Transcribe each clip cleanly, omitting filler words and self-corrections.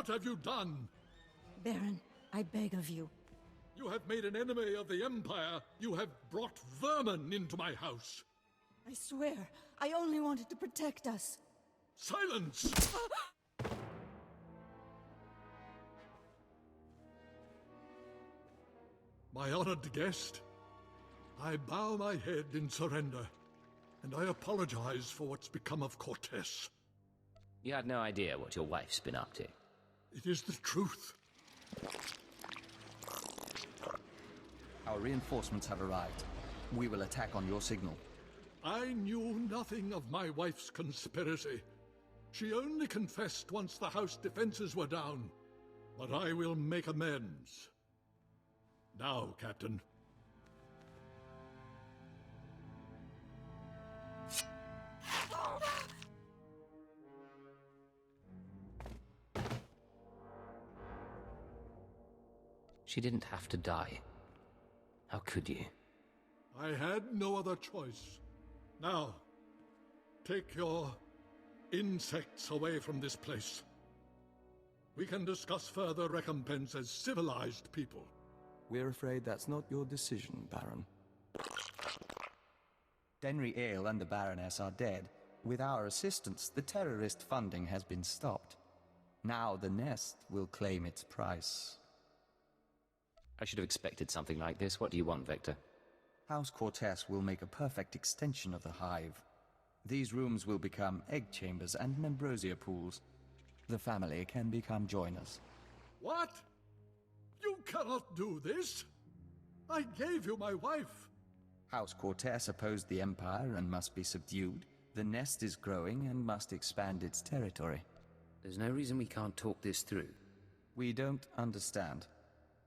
What have you done? Baron, I beg of you. You have made an enemy of the Empire. You have brought vermin into my house. I swear, I only wanted to protect us. Silence! My honored guest, I bow my head in surrender, and I apologize for what's become of Cortez. You had no idea what your wife's been up to. It is the truth. Our reinforcements have arrived. We will attack on your signal. I knew nothing of my wife's conspiracy. She only confessed once the house defenses were down. But I will make amends. Now, Captain. She didn't have to die. How could you? I had no other choice. Now, take your insects away from this place. We can discuss further recompense as civilized people. We're afraid that's not your decision, Baron. Denry Ale and the Baroness are dead. With our assistance, the terrorist funding has been stopped. Now the nest will claim its price. I should have expected something like this. What do you want, Vector? House Cortez will make a perfect extension of the hive. These rooms will become egg chambers and membrosia pools. The family can become joiners. What? You cannot do this! I gave you my wife! House Cortez opposed the Empire and must be subdued. The nest is growing and must expand its territory. There's no reason we can't talk this through. We don't understand.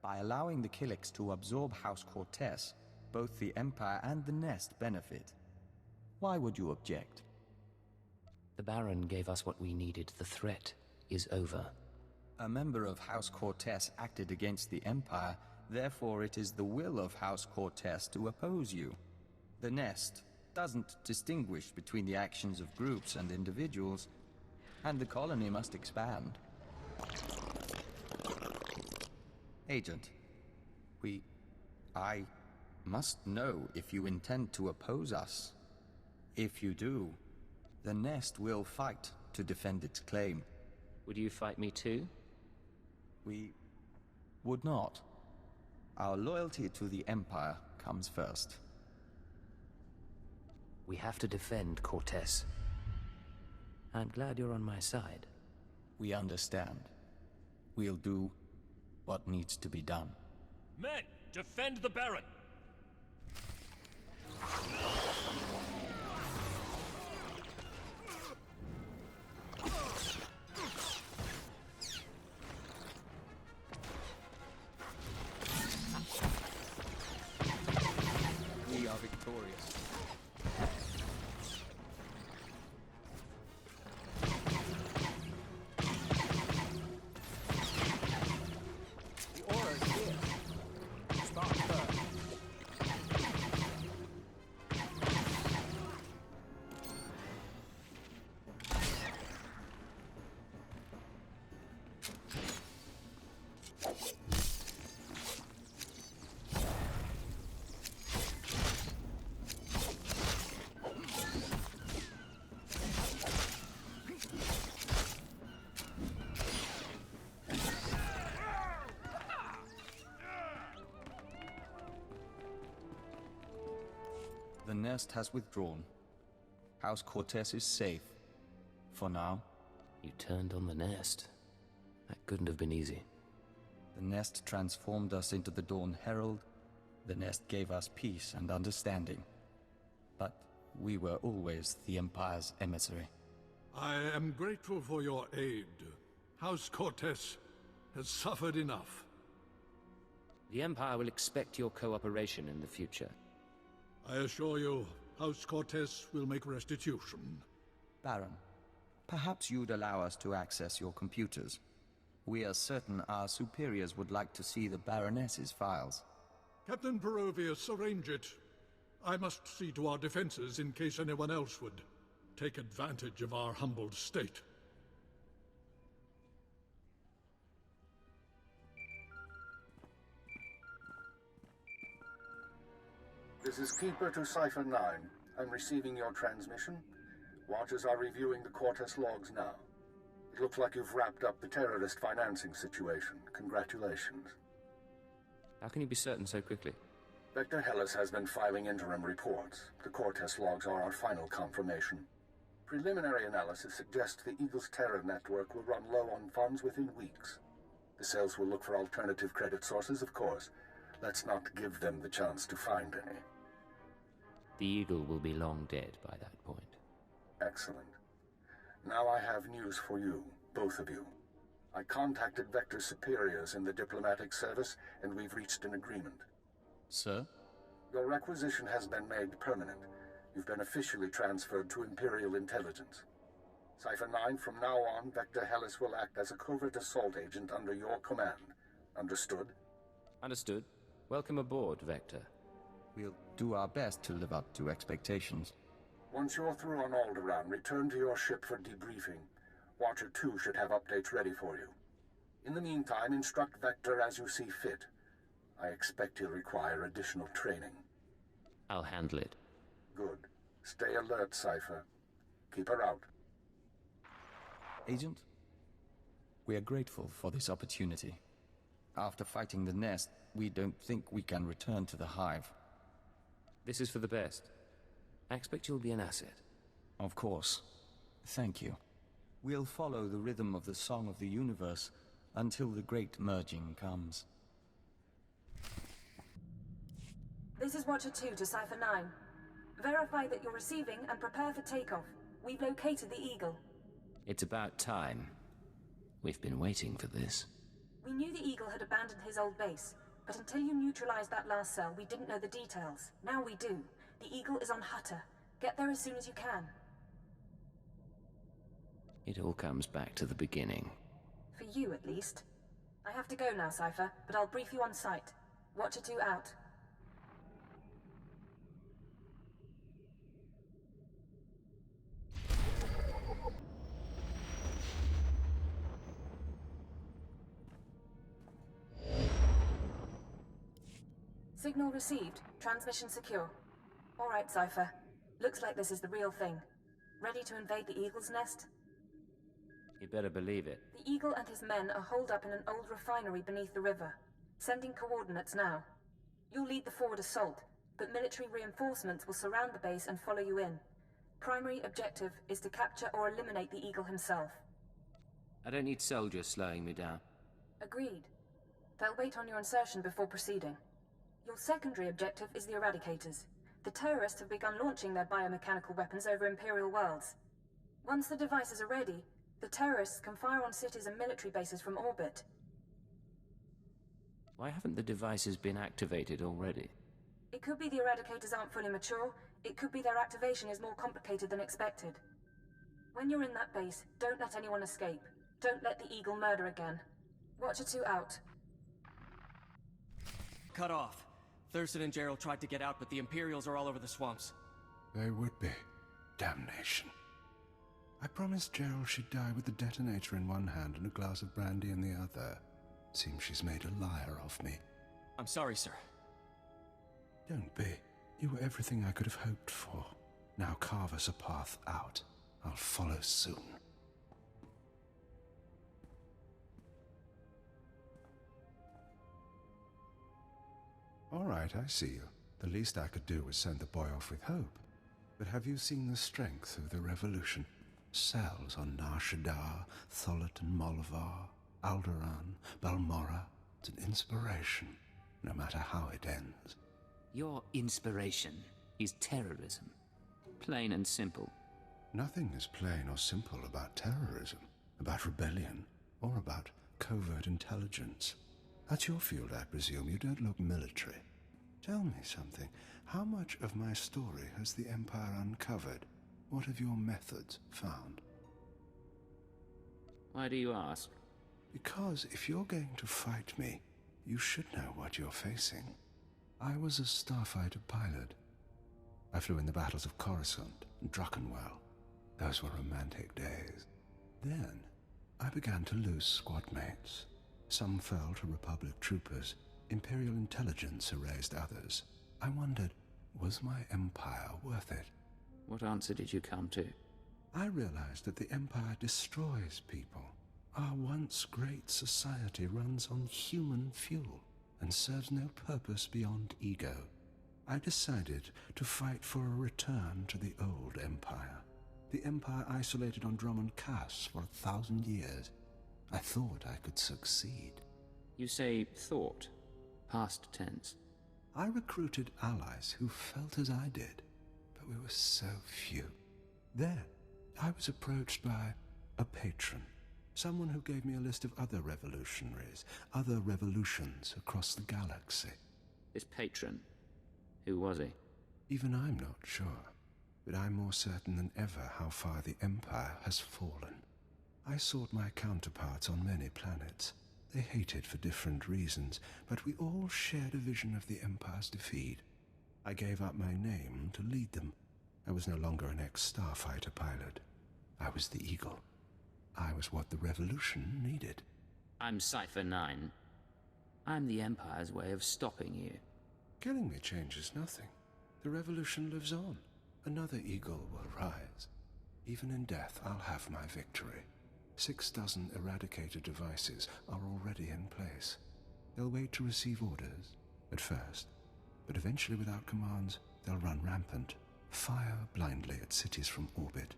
By allowing the Killiks to absorb House Cortez, both the Empire and the nest benefit. Why would you object? The Baron gave us what we needed. The threat is over. A member of House Cortez acted against the Empire, therefore it is the will of House Cortez to oppose you. The nest doesn't distinguish between the actions of groups and individuals, and the colony must expand. Agent, I must know if you intend to oppose us. If you do, the nest will fight to defend its claim. Would you fight me too? We would not. Our loyalty to the Empire comes first. We have to defend Cortez. I'm glad you're on my side. We understand. We'll do what needs to be done. Men, defend the Baron! We are victorious. The aura is here. Start first. The nest has withdrawn. House Cortez is safe. For now. You turned on the nest. That couldn't have been easy. The nest transformed us into the Dawn Herald. The nest gave us peace and understanding. But we were always the Empire's emissary. I am grateful for your aid. House Cortez has suffered enough. The Empire will expect your cooperation in the future. I assure you, House Cortez will make restitution. Baron, perhaps you'd allow us to access your computers. We are certain our superiors would like to see the Baroness's files. Captain Perovius, arrange it. I must see to our defenses in case anyone else would take advantage of our humbled state. This is Keeper to Cipher 9. I'm receiving your transmission. Watchers are reviewing the Cortez logs now. It looks like you've wrapped up the terrorist financing situation. Congratulations. How can you be certain so quickly? Vector Hellas has been filing interim reports. The Cortez logs are our final confirmation. Preliminary analysis suggests the Eagle's terror network will run low on funds within weeks. The cells will look for alternative credit sources, of course. Let's not give them the chance to find any. The Eagle will be long dead by that point. Excellent. Now I have news for you, both of you. I contacted Vector's superiors in the diplomatic service, and we've reached an agreement. Sir? Your requisition has been made permanent. You've been officially transferred to Imperial intelligence. Cipher 9, from now on, Vector Hellas will act as a covert assault agent under your command. Understood? Understood. Welcome aboard, Vector. We'll do our best to live up to expectations. Once you're through on Alderaan, return to your ship for debriefing. Watcher 2 should have updates ready for you. In the meantime, instruct Vector as you see fit. I expect he'll require additional training. I'll handle it. Good. Stay alert, Cipher. Keep her out. Agent, we are grateful for this opportunity. After fighting the Nest, we don't think we can return to the Hive. This is for the best. I expect you'll be an asset. Of course. Thank you. We'll follow the rhythm of the Song of the Universe until the great merging comes. This is Watcher 2 to Cipher 9. Verify that you're receiving and prepare for takeoff. We've located the Eagle. It's about time. We've been waiting for this. We knew the Eagle had abandoned his old base, but until you neutralized that last cell, we didn't know the details. Now we do. The Eagle is on Hutter. Get there as soon as you can. It all comes back to the beginning. For you, at least. I have to go now, Cipher, but I'll brief you on site. Watcher 2 out. Signal received. Transmission secure. All right, Cipher. Looks like this is the real thing. Ready to invade the Eagle's nest? You better believe it. The Eagle and his men are holed up in an old refinery beneath the river. Sending coordinates now. You'll lead the forward assault, but military reinforcements will surround the base and follow you in. Primary objective is to capture or eliminate the Eagle himself. I don't need soldiers slowing me down. Agreed. They'll wait on your insertion before proceeding. Your secondary objective is the Eradicators. The terrorists have begun launching their biomechanical weapons over Imperial worlds. Once the devices are ready, the terrorists can fire on cities and military bases from orbit. Why haven't the devices been activated already? It could be the Eradicators aren't fully mature. It could be their activation is more complicated than expected. When you're in that base, don't let anyone escape. Don't let the Eagle murder again. Watcher 2 out. Cut off. Thurston and Gerald tried to get out, but the Imperials are all over the swamps. They would be. Damnation. I promised Gerald she'd die with the detonator in one hand and a glass of brandy in the other. Seems she's made a liar of me. I'm sorry, sir. Don't be. You were everything I could have hoped for. Now carve us a path out. I'll follow soon. All right, I see you. The least I could do was send the boy off with hope. But have you seen the strength of the revolution? Cells on Nar Shaddaa, Tholet and Molvar, Alderaan, Balmorra. It's an inspiration, no matter how it ends. Your inspiration is terrorism. Plain and simple. Nothing is plain or simple about terrorism, about rebellion, or about covert intelligence. That's your field, I presume. You don't look military. Tell me something. How much of my story has the Empire uncovered? What have your methods found? Why do you ask? Because if you're going to fight me, you should know what you're facing. I was a starfighter pilot. I flew in the battles of Coruscant and Druckenwell. Those were romantic days. Then, I began to lose squad mates. Some fell to Republic troopers. Imperial intelligence erased others. I wondered, Was my empire worth it? What answer did you come to? I realized that the empire destroys people. Our once great society runs on human fuel and serves no purpose beyond ego. I decided to fight for a return to the old empire. The empire isolated on Drummond Cass for 1,000 years. I thought I could succeed. You say thought. Past tense. I recruited allies who felt as I did, but we were so few. Then, I was approached by a patron, someone who gave me a list of other revolutionaries, other revolutions across the galaxy. This patron, who was he? Even I'm not sure, but I'm more certain than ever how far the Empire has fallen. I sought my counterparts on many planets. They hated for different reasons, but we all shared a vision of the Empire's defeat. I gave up my name to lead them. I was no longer an ex-starfighter pilot. I was the Eagle. I was what the Revolution needed. I'm Cypher 9. I'm the Empire's way of stopping you. Killing me changes nothing. The Revolution lives on. Another Eagle will rise. Even in death, I'll have my victory. 6 dozen Eradicator devices are already in place. They'll wait to receive orders, at first, but eventually without commands, they'll run rampant, fire blindly at cities from orbit.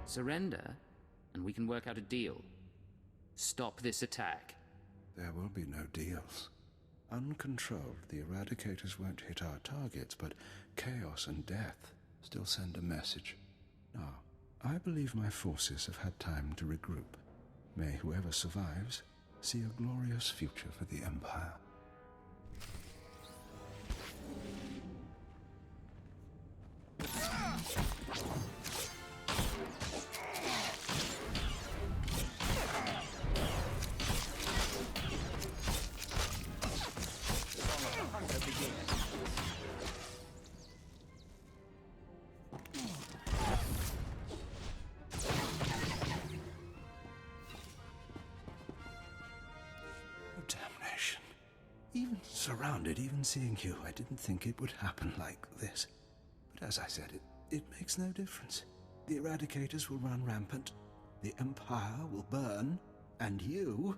Surrender, and we can work out a deal. Stop this attack. There will be no deals. Uncontrolled, the Eradicators won't hit our targets, but chaos and death still send a message. Now, I believe my forces have had time to regroup. May whoever survives see a glorious future for the Empire. Surrounded, even seeing you, I didn't think it would happen like this. But as I said, it makes no difference. The Eradicators will run rampant, the Empire will burn, and you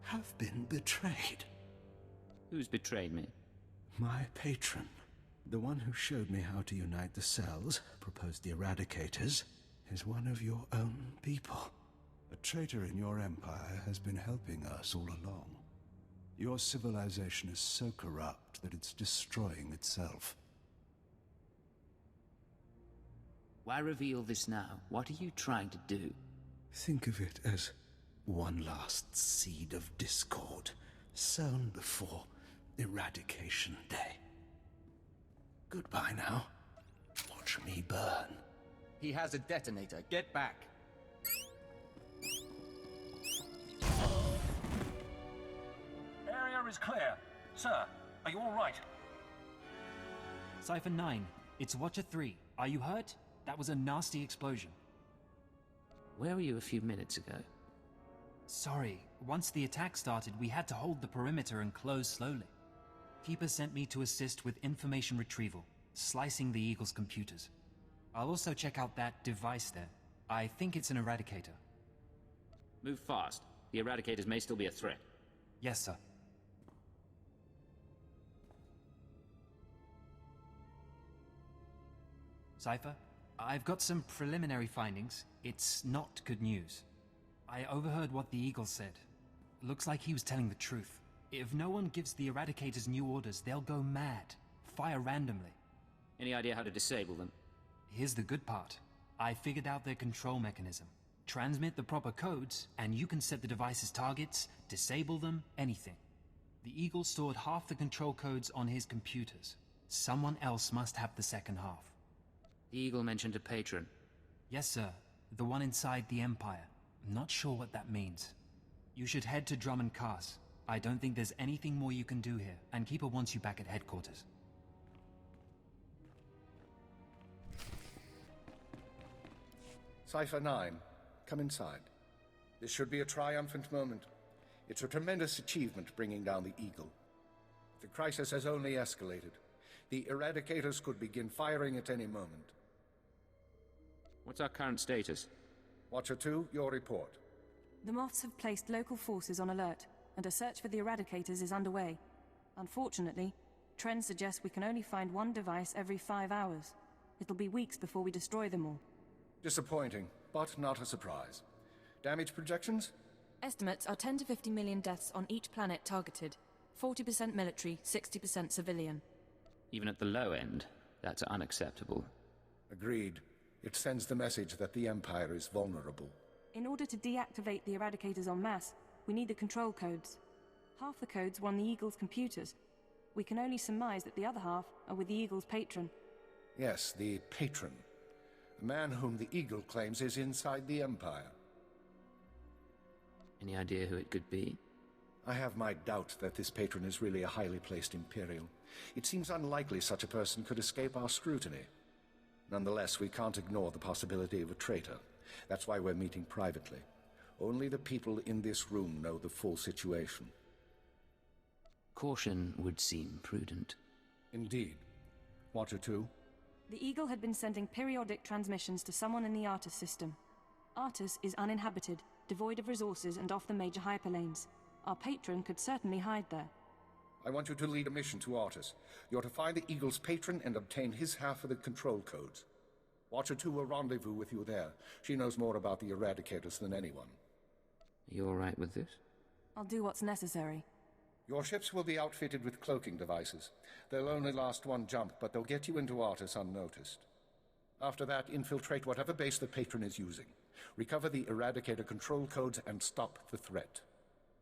have been betrayed. Who's betrayed me? My patron. The one who showed me how to unite the cells, proposed the Eradicators, is one of your own people. A traitor in your empire has been helping us all along. Your civilization is so corrupt that it's destroying itself. Why reveal this now? What are you trying to do? Think of it as one last seed of discord, sown before Eradication Day. Goodbye now. Watch me burn. He has a detonator. Get back. Area is clear. Sir, are you all right? Cypher 9, it's Watcher 3. Are you hurt? That was a nasty explosion. Where were you a few minutes ago? Sorry, once the attack started, we had to hold the perimeter and close slowly. Keeper sent me to assist with information retrieval, slicing the Eagle's computers. I'll also check out that device there. I think it's an Eradicator. Move fast. The Eradicators may still be a threat. Yes, sir. Cypher, I've got some preliminary findings. It's not good news. I overheard what the Eagle said. Looks like he was telling the truth. If no one gives the Eradicators new orders, they'll go mad. Fire randomly. Any idea how to disable them? Here's the good part. I figured out their control mechanism. Transmit the proper codes, and you can set the device's targets, disable them, anything. The Eagle stored half the control codes on his computers. Someone else must have the second half. The Eagle mentioned a patron. Yes, sir. The one inside the Empire. I'm not sure what that means. You should head to Drummond Cass. I don't think there's anything more you can do here, and Keeper wants you back at headquarters. Cypher 9, come inside. This should be a triumphant moment. It's a tremendous achievement bringing down the Eagle. The crisis has only escalated. The Eradicators could begin firing at any moment. What's our current status? Watcher 2, your report. The Moths have placed local forces on alert, and a search for the Eradicators is underway. Unfortunately, trends suggest we can only find one device every 5 hours. It'll be weeks before we destroy them all. Disappointing, but not a surprise. Damage projections? Estimates are 10 to 50 million deaths on each planet targeted. 40% military, 60% civilian. Even at the low end, that's unacceptable. Agreed. It sends the message that the Empire is vulnerable. In order to deactivate the Eradicators en masse, we need the control codes. Half the codes were on the Eagle's computers. We can only surmise that the other half are with the Eagle's patron. Yes, the patron. A man whom the Eagle claims is inside the Empire. Any idea who it could be? I have my doubt that this patron is really a highly placed Imperial. It seems unlikely such a person could escape our scrutiny. Nonetheless, we can't ignore the possibility of a traitor. That's why we're meeting privately. Only the people in this room know the full situation. Caution would seem prudent. Indeed. Watcher 2? The Eagle had been sending periodic transmissions to someone in the Artus system. Artus is uninhabited, devoid of resources and off the major hyperlanes. Our patron could certainly hide there. I want you to lead a mission to Artus. You're to find the Eagle's patron and obtain his half of the control codes. Watcher 2 will rendezvous with you there. She knows more about the Eradicators than anyone. Are you all right with this? I'll do what's necessary. Your ships will be outfitted with cloaking devices. They'll only last one jump, but they'll get you into Artus unnoticed. After that, infiltrate whatever base the patron is using. Recover the Eradicator control codes and stop the threat.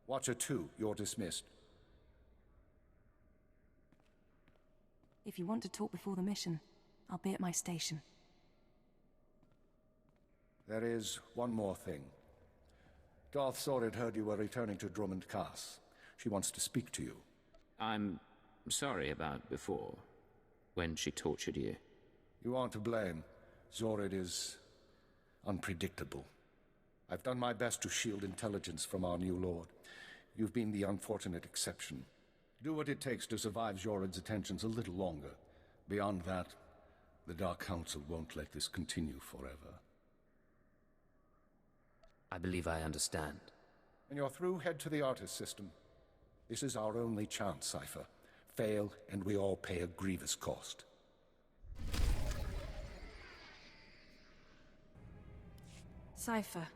Watcher 2, you're dismissed. If you want to talk before the mission, I'll be at my station. There is one more thing. Darth Zorid heard you were returning to Drummond Cass. She wants to speak to you. I'm sorry about before, when she tortured you. You aren't to blame. Zorid is unpredictable. I've done my best to shield intelligence from our new lord. You've been the unfortunate exception. Do what it takes to survive Zorid's attentions a little longer. Beyond that, the Dark Council won't let this continue forever. I believe I understand. When you're through, head to the Artus system. This is our only chance, Cypher. Fail, and we all pay a grievous cost. Cypher,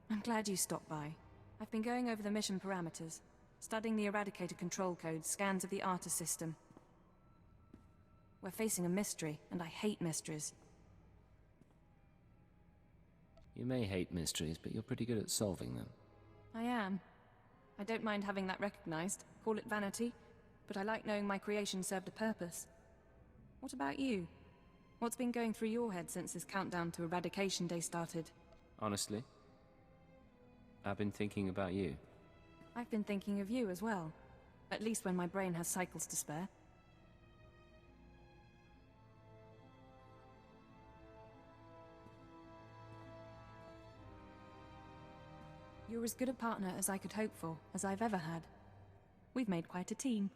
I'm glad you stopped by. I've been going over the mission parameters, studying the Eradicator control codes, scans of the Artus system. We're facing a mystery, and I hate mysteries. You may hate mysteries, but you're pretty good at solving them. I am. I don't mind having that recognized. Call it vanity, but I like knowing my creation served a purpose. What about you? What's been going through your head since this countdown to Eradication Day started? Honestly, I've been thinking about you. I've been thinking of you as well. At least when my brain has cycles to spare. You're as good a partner as I could hope for, as I've ever had. We've made quite a team.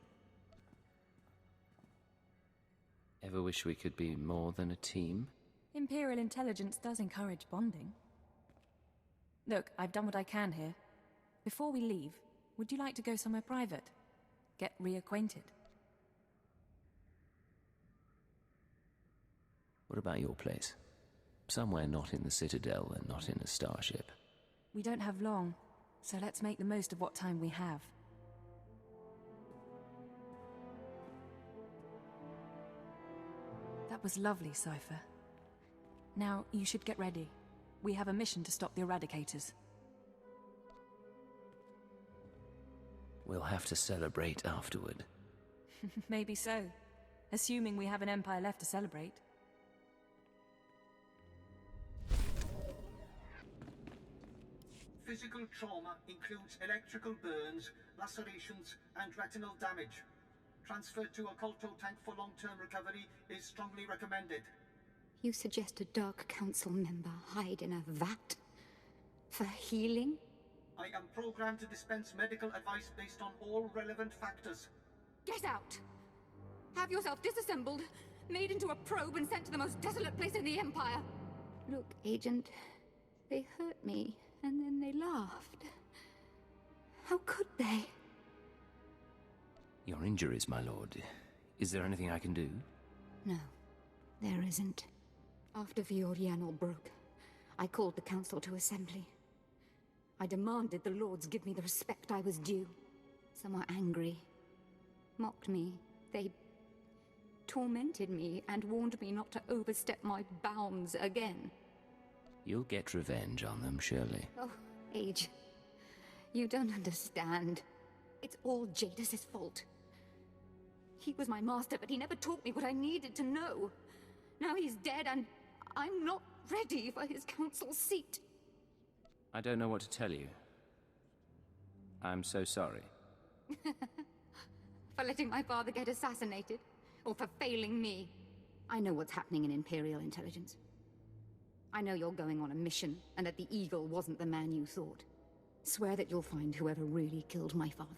Ever wish we could be more than a team? Imperial intelligence does encourage bonding. Look, I've done what I can here. Before we leave, would you like to go somewhere private? Get reacquainted? What about your place? Somewhere not in the Citadel and not in a starship. We don't have long, so let's make the most of what time we have. That was lovely, Cypher. Now, you should get ready. We have a mission to stop the Eradicators. We'll have to celebrate afterward. Maybe so. Assuming we have an Empire left to celebrate. Physical trauma includes electrical burns, lacerations, and retinal damage. Transfer to a Colto tank for long-term recovery is strongly recommended. You suggest a Dark Council member hide in a vat? For healing? I am programmed to dispense medical advice based on all relevant factors. Get out! Have yourself disassembled, made into a probe and sent to the most desolate place in the Empire. Look, Agent, they hurt me, and then they laughed. How could they? Your injuries, my lord. Is there anything I can do? No, there isn't. After Viorianol broke, I called the Council to assembly. I demanded the Lords give me the respect I was due. Some were angry, mocked me. They tormented me and warned me not to overstep my bounds again. You'll get revenge on them, surely. Oh, Age, you don't understand. It's all Jadis's fault. He was my master, but he never taught me what I needed to know. Now he's dead, and I'm not ready for his council seat. I don't know what to tell you. I'm so sorry. For letting my father get assassinated, or for failing me. I know what's happening in Imperial intelligence. I know you're going on a mission, and that the Eagle wasn't the man you thought. Swear that you'll find whoever really killed my father.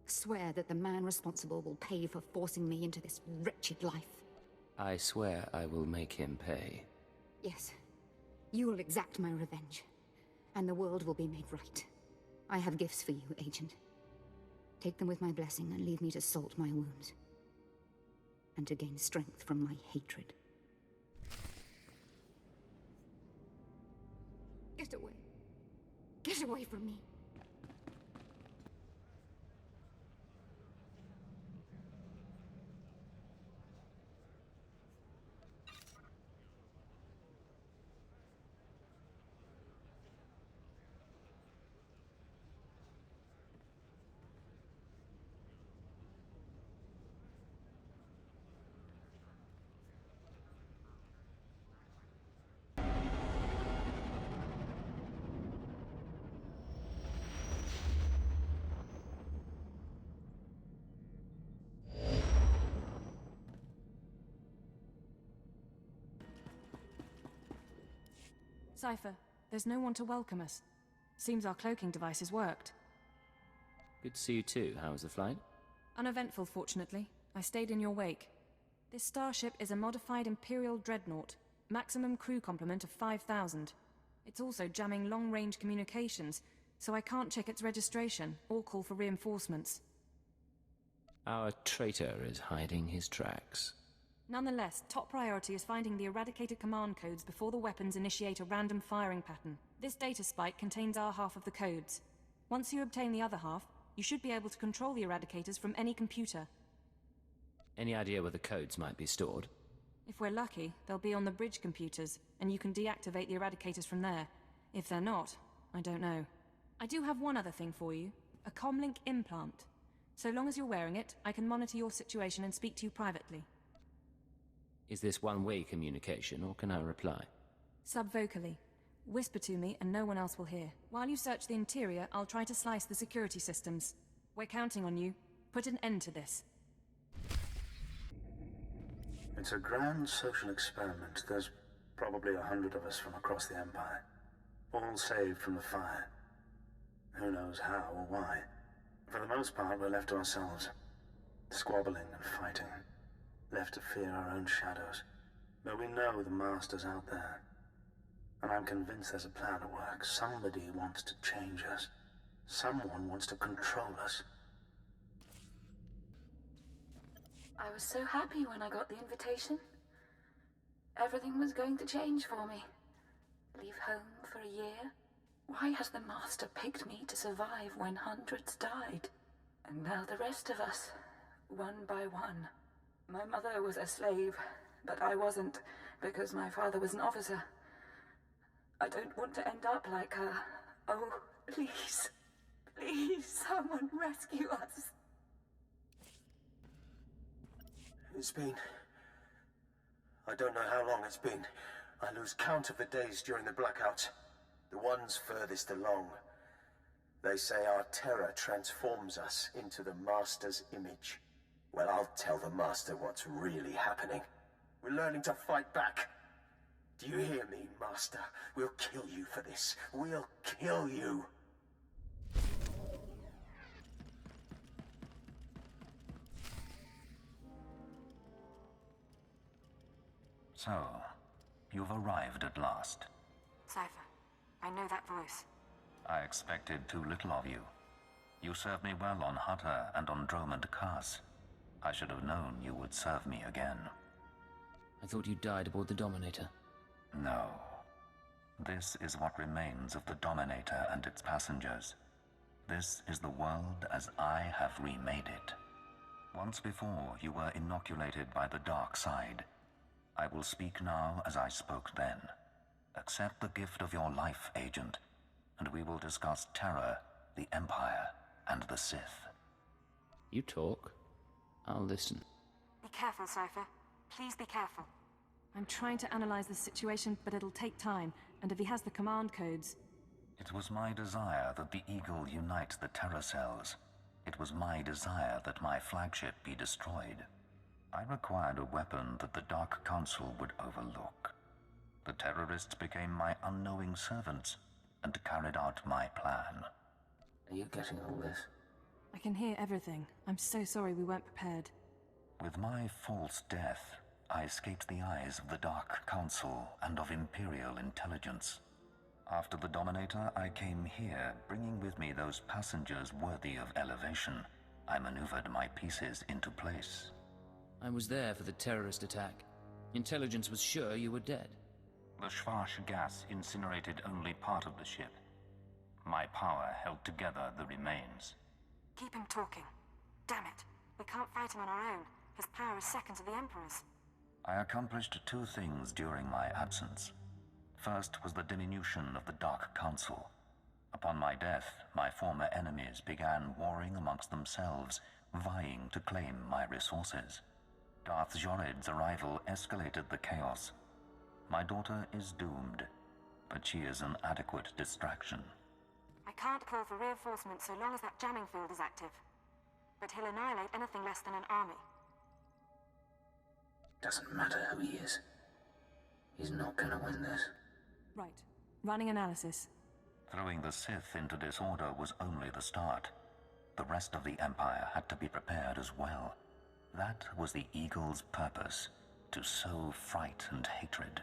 Swear that the man responsible will pay for forcing me into this wretched life. I swear I will make him pay. Yes. You will exact my revenge, and the world will be made right. I have gifts for you, Agent. Take them with my blessing and leave me to salt my wounds. And to gain strength from my hatred. Get away. Get away from me. Cypher, there's no one to welcome us. Seems our cloaking devices worked. Good to see you too. How was the flight? Uneventful, fortunately. I stayed in your wake. This starship is a modified Imperial dreadnought. Maximum crew complement of 5,000. It's also jamming long-range communications, so I can't check its registration or call for reinforcements. Our traitor is hiding his tracks. Nonetheless, top priority is finding the eradicated command codes before the weapons initiate a random firing pattern. This data spike contains our half of the codes. Once you obtain the other half, you should be able to control the eradicators from any computer. Any idea where the codes might be stored? If we're lucky, they'll be on the bridge computers, and you can deactivate the eradicators from there. If they're not, I don't know. I do have one other thing for you. A comlink implant. So long as you're wearing it, I can monitor your situation and speak to you privately. Is this one-way communication, or can I reply? Subvocally. Whisper to me and no one else will hear. While you search the interior, I'll try to slice the security systems. We're counting on you. Put an end to this. It's a grand social experiment. There's probably 100 of us from across the Empire. All saved from the fire. Who knows how or why. For the most part, we're left to ourselves. Squabbling and fighting. Left to fear our own shadows. But we know the Master's out there. And I'm convinced there's a plan at work. Somebody wants to change us. Someone wants to control us. I was so happy when I got the invitation. Everything was going to change for me. Leave home for a year? Why has the Master picked me to survive when hundreds died? And now the rest of us, one by one. My mother was a slave, but I wasn't, because my father was an officer. I don't want to end up like her. Oh, please. Please, someone rescue us. It's been... I don't know how long it's been. I lose count of the days during the blackouts. The ones furthest along. They say our terror transforms us into the Master's image. Well, I'll tell the Master what's really happening. We're learning to fight back. Do you hear me, Master? We'll kill you for this. We'll kill you. So, you've arrived at last. Cypher, I know that voice. I expected too little of you. You served me well on Hutter and on Dromund Kaas. I should have known you would serve me again. I thought you died aboard the Dominator. No. This is what remains of the Dominator and its passengers. This is the world as I have remade it. Once before, you were inoculated by the dark side. I will speak now as I spoke then. Accept the gift of your life, Agent, and we will discuss Terror, the Empire, and the Sith. You talk. I'll listen. Be careful, Cypher. Please be careful. I'm trying to analyze the situation, but it'll take time, and if he has the command codes... It was my desire that the Eagle unite the Terror cells. It was my desire that my flagship be destroyed. I required a weapon that the Dark Council would overlook. The terrorists became my unknowing servants and carried out my plan. Are you getting all this? I can hear everything. I'm so sorry we weren't prepared. With my false death, I escaped the eyes of the Dark Council and of Imperial intelligence. After the Dominator, I came here, bringing with me those passengers worthy of elevation. I maneuvered my pieces into place. I was there for the terrorist attack. Intelligence was sure you were dead. The Schwarz gas incinerated only part of the ship. My power held together the remains. Keep him talking. Damn it. We can't fight him on our own. His power is second to the Emperor's. I accomplished two things during my absence. First was the diminution of the Dark Council. Upon my death, my former enemies began warring amongst themselves, vying to claim my resources. Darth Jored's arrival escalated the chaos. My daughter is doomed, but she is an adequate distraction. I can't call for reinforcements so long as that jamming field is active. But he'll annihilate anything less than an army. Doesn't matter who he is. He's not gonna win this. Right. Running analysis. Throwing the Sith into disorder was only the start. The rest of the Empire had to be prepared as well. That was the Eagle's purpose, to sow fright and hatred.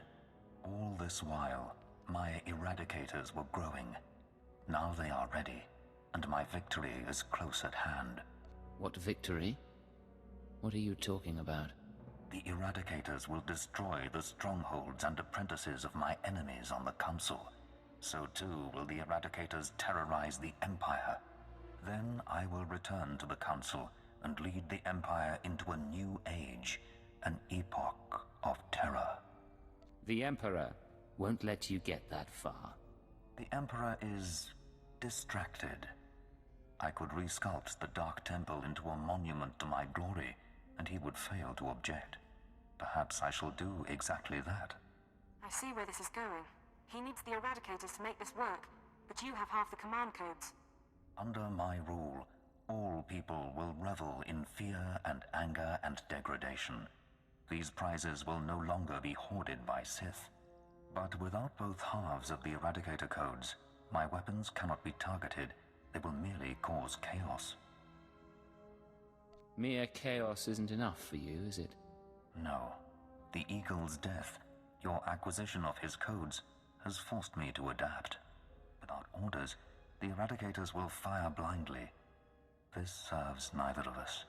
All this while, my eradicators were growing. Now they are ready, and my victory is close at hand. What victory? What are you talking about? The eradicators will destroy the strongholds and apprentices of my enemies on the Council. So too will the eradicators terrorize the Empire. Then I will return to the Council and lead the Empire into a new age, an epoch of terror. The Emperor won't let you get that far. The Emperor is distracted. I could resculpt the Dark Temple into a monument to my glory, and he would fail to object. Perhaps I shall do exactly that. I see where this is going. He needs the Eradicators to make this work, but you have half the command codes. Under my rule, all people will revel in fear and anger and degradation. These prizes will no longer be hoarded by Sith. But without both halves of the Eradicator codes, my weapons cannot be targeted. They will merely cause chaos. Mere chaos isn't enough for you, is it? No. The Eagle's death, your acquisition of his codes, has forced me to adapt. Without orders, the Eradicators will fire blindly. This serves neither of us.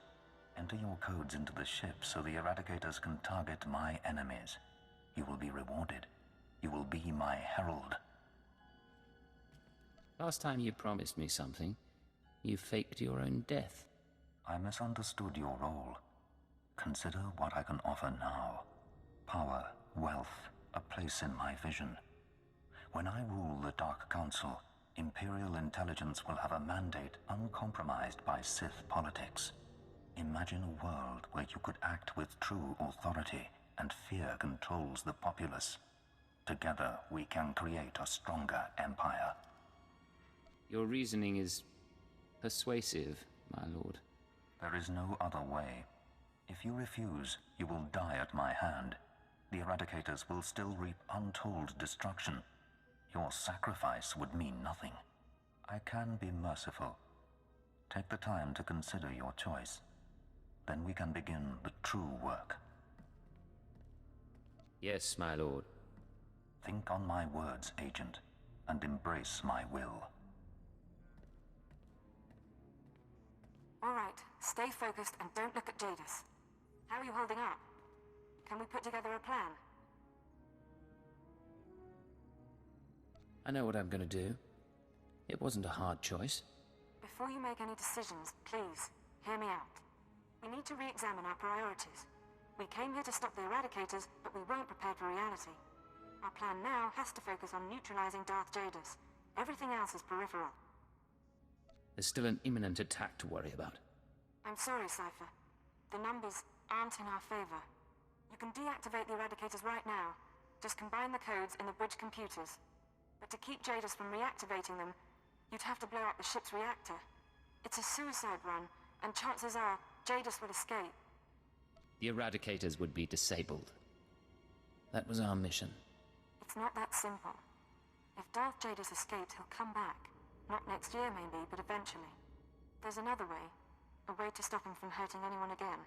Enter your codes into the ship so the Eradicators can target my enemies. You will be rewarded. You will be my herald. Last time you promised me something, you faked your own death. I misunderstood your role. Consider what I can offer now. Power, wealth, a place in my vision. When I rule the Dark Council, Imperial intelligence will have a mandate uncompromised by Sith politics. Imagine a world where you could act with true authority and fear controls the populace. Together, we can create a stronger empire. Your reasoning is persuasive, my lord. There is no other way. If you refuse, you will die at my hand. The Eradicators will still reap untold destruction. Your sacrifice would mean nothing. I can be merciful. Take the time to consider your choice. Then we can begin the true work. Yes, my lord. Think on my words, Agent, and embrace my will. All right, stay focused and don't look at Jadis. How are you holding up? Can we put together a plan? I know what I'm gonna do. It wasn't a hard choice. Before you make any decisions, please, hear me out. We need to re-examine our priorities. We came here to stop the Eradicators, but we weren't prepared for reality. Our plan now has to focus on neutralizing Darth Jadis. Everything else is peripheral. There's still an imminent attack to worry about. I'm sorry, Cypher. The numbers aren't in our favor. You can deactivate the Eradicators right now. Just combine the codes in the bridge computers. But to keep Jadis from reactivating them, you'd have to blow up the ship's reactor. It's a suicide run, and chances are Jadis will escape. The Eradicators would be disabled. That was our mission. It's not that simple. If Darth Jadis escapes, he'll come back. Not next year, maybe, but eventually. There's another way. A way to stop him from hurting anyone again.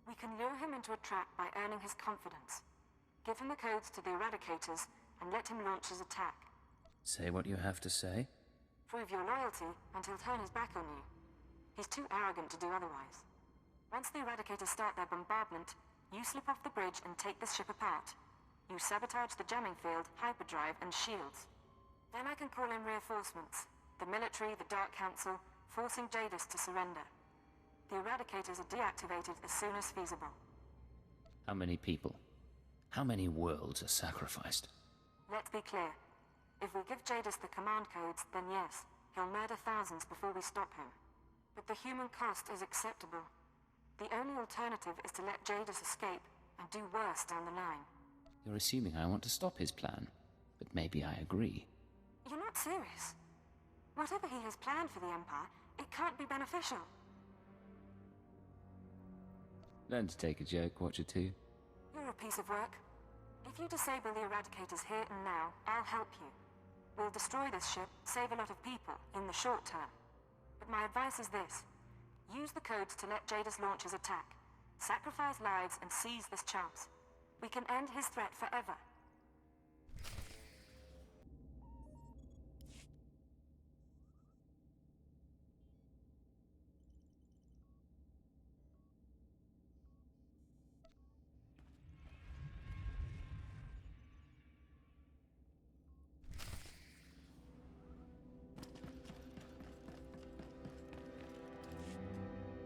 We can lure him into a trap by earning his confidence. Give him the codes to the Eradicators, and let him launch his attack. Say what you have to say. Prove your loyalty, and he'll turn his back on you. He's too arrogant to do otherwise. Once the Eradicators start their bombardment, you slip off the bridge and take the ship apart. You sabotage the jamming field, hyperdrive, and shields. Then I can call in reinforcements. The military, the Dark Council, forcing Jadis to surrender. The Eradicators are deactivated as soon as feasible. How many people? How many worlds are sacrificed? Let's be clear. If we give Jadis the command codes, then yes, he'll murder thousands before we stop him. But the human cost is acceptable. The only alternative is to let Jadis escape and do worse down the line. You're assuming I want to stop his plan, but maybe I agree. You're not serious. Whatever he has planned for the Empire, it can't be beneficial. Learn to take a joke, Watcher 2. You're a piece of work. If you disable the Eradicators here and now, I'll help you. We'll destroy this ship, save a lot of people, in the short term. But my advice is this. Use the codes to let Jadis launch his attack. Sacrifice lives and seize this chance. We can end his threat forever.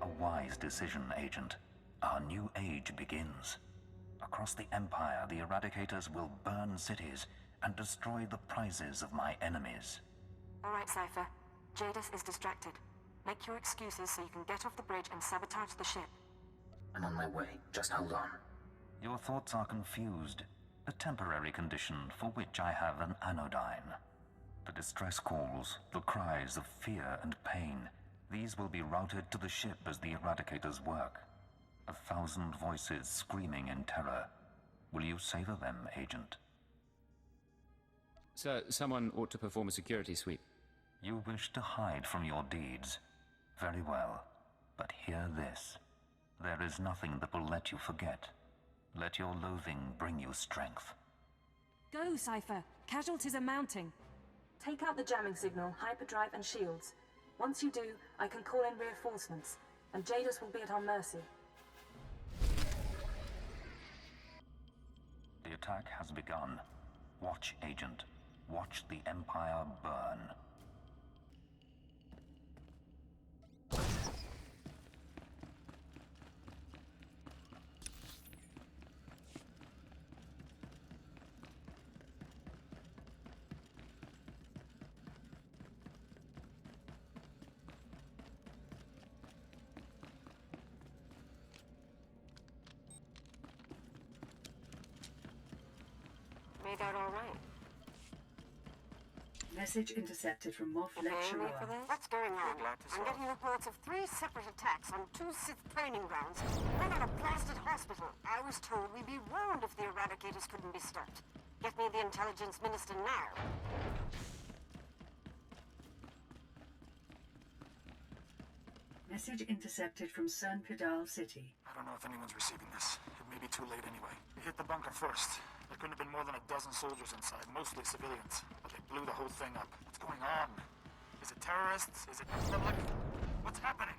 A wise decision, Agent. Our new age begins. Across the Empire, the Eradicators will burn cities and destroy the prizes of my enemies. All right, Cypher. Jadis is distracted. Make your excuses so you can get off the bridge and sabotage the ship. I'm on my way. Just hold on. Your thoughts are confused. A temporary condition for which I have an anodyne. The distress calls, the cries of fear and pain, these will be routed to the ship as the Eradicators work. 1,000 voices screaming in terror. Will you savor them, Agent? Sir, someone ought to perform a security sweep. You wish to hide from your deeds. Very well. But hear this. There is nothing that will let you forget. Let your loathing bring you strength. Go, Cypher. Casualties are mounting. Take out the jamming signal, hyperdrive, and shields. Once you do, I can call in reinforcements, and Jadis will be at our mercy. The attack has begun. Watch, Agent. Watch the Empire burn. Made out all right. Message intercepted from Moff Lecturer. What's going on? I'm getting reports of 3 separate attacks on 2 Sith training grounds, then on a blasted hospital. I was told we'd be warned if the Eradicators couldn't be stopped. Get me the Intelligence Minister now. Message intercepted from Cern Pedal City. I don't know if anyone's receiving this. It may be too late anyway. We hit the bunker first. couldn't have been more than a dozen soldiers inside, mostly civilians. But they blew the whole thing up. What's going on? Is it terrorists? Is it public? What's happening?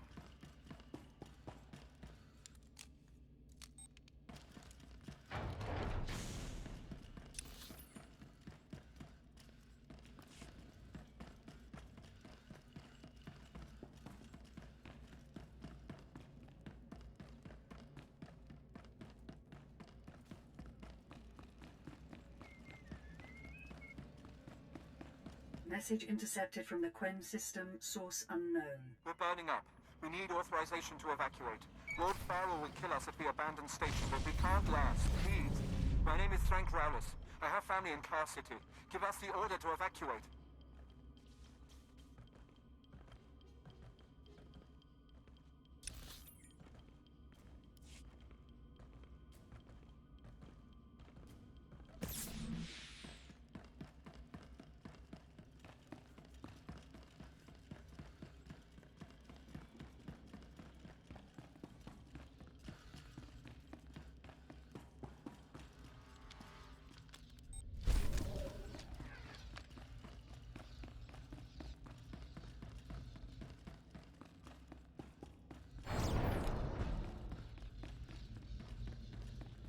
Message intercepted from the Quen system, source unknown. We're burning up. We need authorization to evacuate. Lord Farrell will kill us if we abandon station, but we can't last. Please. My name is Frank Rowlis. I have family in Car City. Give us the order to evacuate.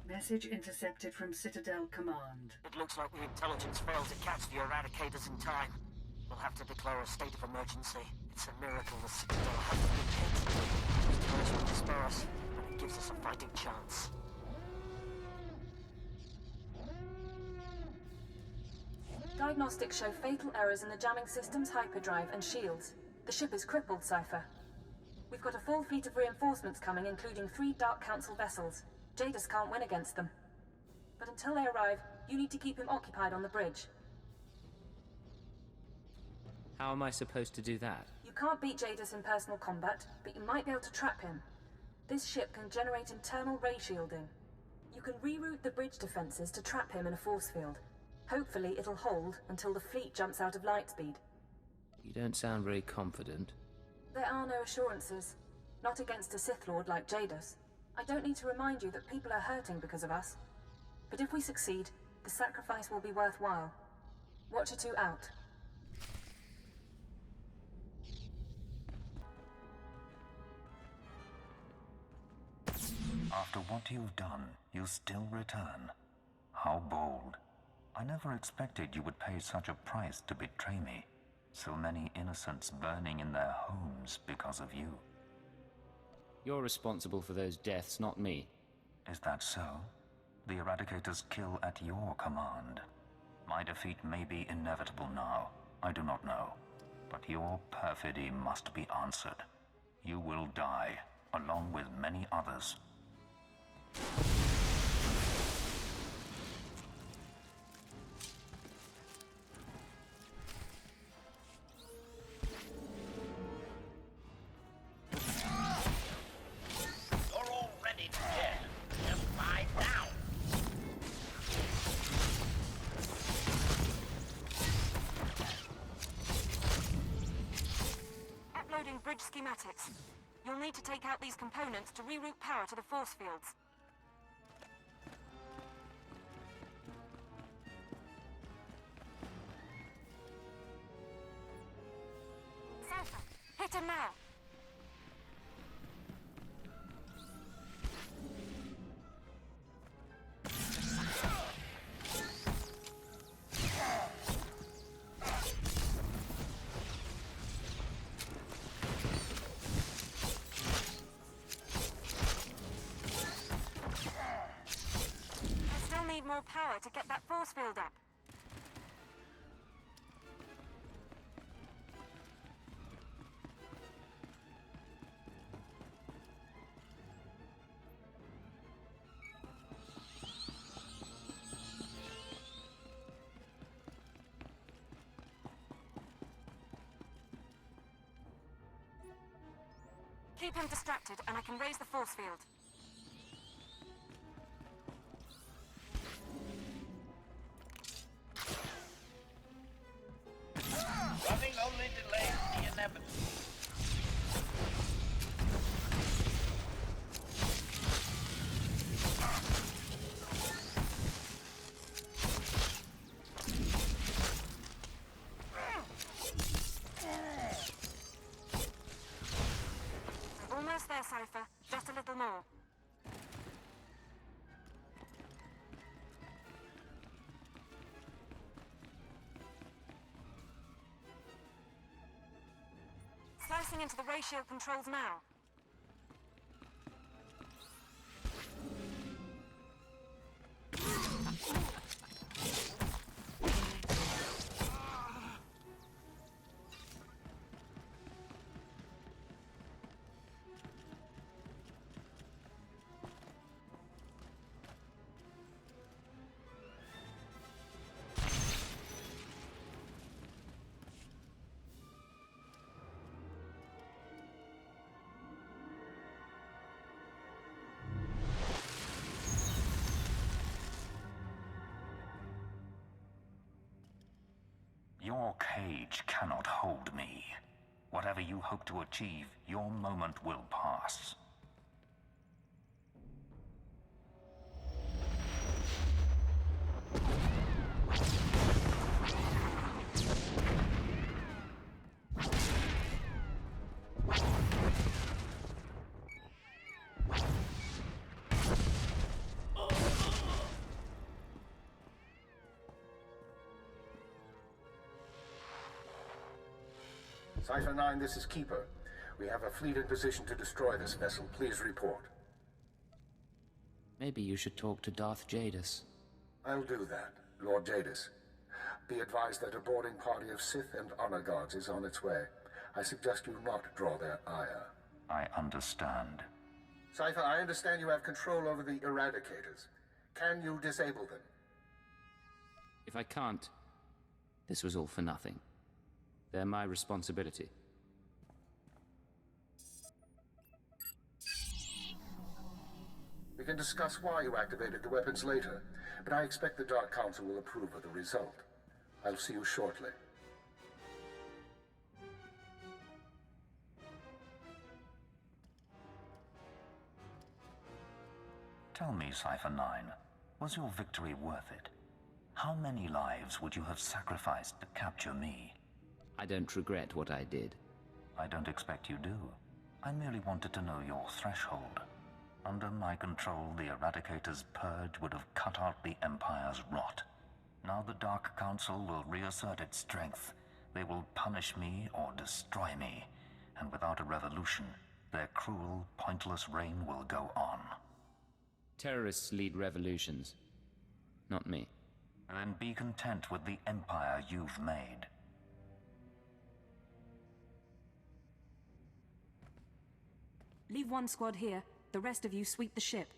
Message intercepted from Citadel Command. It looks like the intelligence failed to catch the Eradicators in time. We'll have to declare a state of emergency. It's a miracle the Citadel hasn't been hit. These terrorists will spare us, but it gives us a fighting chance. Diagnostics show fatal errors in the jamming system's hyperdrive and shields. The ship is crippled, Cypher. We've got a full fleet of reinforcements coming, including 3 Dark Council vessels. Jadis can't win against them. But until they arrive, you need to keep him occupied on the bridge. How am I supposed to do that? You can't beat Jadis in personal combat, but you might be able to trap him. This ship can generate internal ray shielding. You can reroute the bridge defenses to trap him in a force field. Hopefully it'll hold until the fleet jumps out of light speed. You don't sound very confident. There are no assurances. Not against a Sith Lord like Jadis. I don't need to remind you that people are hurting because of us. But if we succeed, the sacrifice will be worthwhile. Watcher 2 out. After what you've done, you still return. How bold. I never expected you would pay such a price to betray me. So many innocents burning in their homes because of you. You're responsible for those deaths, not me. Is that so? The Eradicators kill at your command. My defeat may be inevitable now. I do not know. But your perfidy must be answered. You will die, along with many others. Bridge schematics. You'll need to take out these components to reroute power to the force fields. Cypher, hit him now! More power to get that force field up. Keep him distracted and I can raise the force field. Running only delays the inevitable. Getting into the ratio controls now. Your cage cannot hold me. Whatever you hope to achieve, your moment will pass. Cipher 9, this is Keeper. We have a fleet in position to destroy this vessel. Please report. Maybe you should talk to Darth Jadis. I'll do that, Lord Jadis. Be advised that a boarding party of Sith and Honor Guards is on its way. I suggest you not draw their ire. I understand. Cipher, I understand you have control over the Eradicators. Can you disable them? If I can't, this was all for nothing. They're my responsibility. We can discuss why you activated the weapons later, but I expect the Dark Council will approve of the result. I'll see you shortly. Tell me, Cipher 9, was your victory worth it? How many lives would you have sacrificed to capture me? I don't regret what I did. I don't expect you do. I merely wanted to know your threshold. Under my control, the Eradicator's purge would have cut out the Empire's rot. Now the Dark Council will reassert its strength. They will punish me or destroy me. And without a revolution, their cruel, pointless reign will go on. Terrorists lead revolutions, not me. Then be content with the empire you've made. Leave one squad here, the rest of you sweep the ship.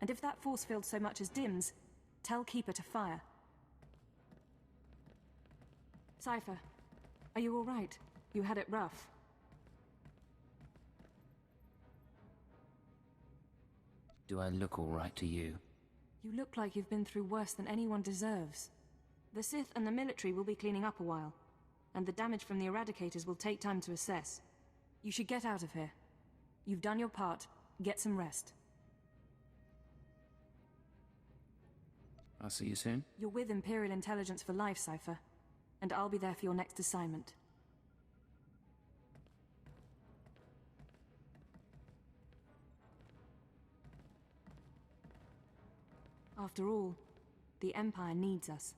And if that force field so much as dims, tell Keeper to fire. Cipher, are you all right? You had it rough. Do I look all right to you? You look like you've been through worse than anyone deserves. The Sith and the military will be cleaning up a while, and the damage from the Eradicators will take time to assess. You should get out of here. You've done your part. Get some rest. I'll see you soon. You're with Imperial Intelligence for life, Cipher. And I'll be there for your next assignment. After all, the Empire needs us.